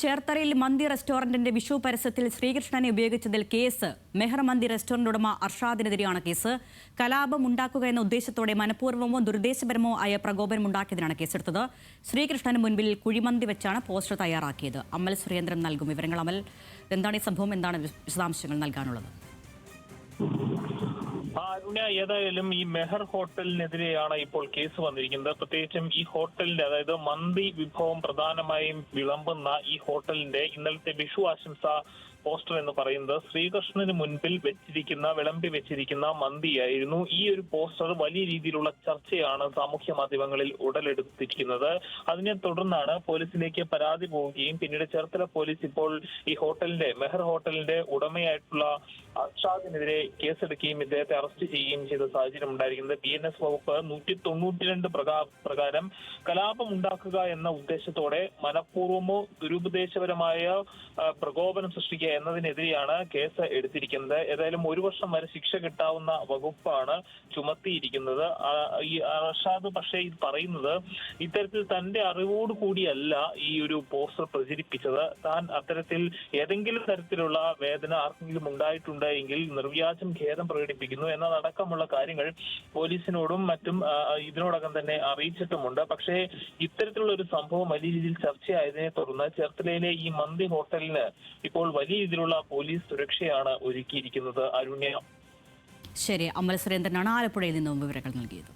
ചേർത്തലയിൽ മന്തി റെസ്റ്റോറന്റിന്റെ വിഷു പരസ്യത്തിൽ ശ്രീകൃഷ്ണനെ ഉപയോഗിച്ചതിൽ കേസ്. മെഹർ മന്തി റെസ്റ്റോറന്റ് ഉടമ അർഷാദിനെതിരെയാണ് കേസ്. കലാപം ഉണ്ടാക്കുക എന്ന ഉദ്ദേശത്തോടെ മനഃപൂർവ്വമോ ദുരുദ്ദേശപരമോ ആയ പ്രകോപനം ഉണ്ടാക്കിയതിനാണ് കേസെടുത്തത്. ശ്രീകൃഷ്ണന് മുൻപിൽ കുഴിമന്തി വെച്ചാണ് പോസ്റ്റർ തയ്യാറാക്കിയത്. അമൽ സുരേന്ദ്രൻ നൽകും വിവരങ്ങൾ. അമൽ, എന്താണ് ഈ സംഭവം? എന്താണ് വിശദാംശങ്ങൾ നൽകാനുള്ളത്? ഏതായാലും ഈ മെഹർ ഹോട്ടലിനെതിരെയാണ് ഇപ്പോൾ കേസ് വന്നിരിക്കുന്നത്. പ്രത്യേകിച്ചും ഈ ഹോട്ടലിന്റെ, അതായത് മന്തി വിഭവം പ്രധാനമായും വിളമ്പുന്ന ഈ ഹോട്ടലിന്റെ ഇന്നലത്തെ വിഷു ആശംസ പോസ്റ്റർ എന്ന് പറയുന്നത് ശ്രീകൃഷ്ണന് മുൻപിൽ വിളമ്പി വെച്ചിരിക്കുന്ന മന്തിയായിരുന്നു. ഈ ഒരു പോസ്റ്റർ വലിയ രീതിയിലുള്ള ചർച്ചയാണ് സാമൂഹ്യ മാധ്യമങ്ങളിൽ ഉടലെടുത്തിരിക്കുന്നത്. അതിനെ തുടർന്നാണ് പോലീസിലേക്ക് പരാതി പോവുകയും പിന്നീട് ചേർത്തല പോലീസ് ഇപ്പോൾ ഈ ഹോട്ടലിന്റെ, മെഹർ ഹോട്ടലിന്റെ ഉടമയായിട്ടുള്ള അർഷാദിനെതിരെ കേസെടുക്കുകയും ഇദ്ദേഹത്തെ അറസ്റ്റ് ചെയ്യുകയും ചെയ്ത സാഹചര്യം ഉണ്ടായിരിക്കുന്നത്. BNS വകുപ്പ് 192 പ്രകാരം കലാപം ഉണ്ടാക്കുക എന്ന ഉദ്ദേശത്തോടെ മനഃപൂർവ്വമോ ദുരുപദേശപരമായ പ്രകോപനം സൃഷ്ടിക്കുക എന്നതിനെതിരെയാണ് കേസ് എടുത്തിരിക്കുന്നത്. ഏതായാലും 1 വർഷം വരെ ശിക്ഷ കിട്ടാവുന്ന വകുപ്പാണ് ചുമത്തിയിരിക്കുന്നത്. ഈ അർഷാദ് പക്ഷേ ഇത് പറയുന്നത് ഇത്തരത്തിൽ തന്റെ അറിവോട് കൂടിയല്ല ഈ ഒരു പോസ്റ്റർ പ്രചരിപ്പിച്ചത്. താൻ അത്തരത്തിൽ ഏതെങ്കിലും തരത്തിലുള്ള വേദന ആർക്കെങ്കിലും ഉണ്ടായിട്ടുണ്ടെങ്കിൽ നിർവ്യാജം ഖേദം പ്രകടിപ്പിക്കുന്നു എന്നതടക്കമുള്ള കാര്യങ്ങൾ പോലീസിനോടും മറ്റും ഇതിനോടകം തന്നെ അറിയിച്ചിട്ടുമുണ്ട്. പക്ഷേ ഇത്തരത്തിലുള്ള ഒരു സംഭവം വലിയ രീതിയിൽ ചർച്ചയായതിനെ തുടർന്ന് ചേർത്തലയിലെ ഈ മന്തി ഹോട്ടലിന് ഇപ്പോൾ വലിയ രീതിയിലുള്ള പോലീസ് സുരക്ഷയാണ് ഒരുക്കിയിരിക്കുന്നത്. അരുണ്യ. ശരി, അമൽ സുരേന്ദ്രനാണ് ആലപ്പുഴയിൽ നിന്നും വിവരങ്ങൾ നൽകിയത്.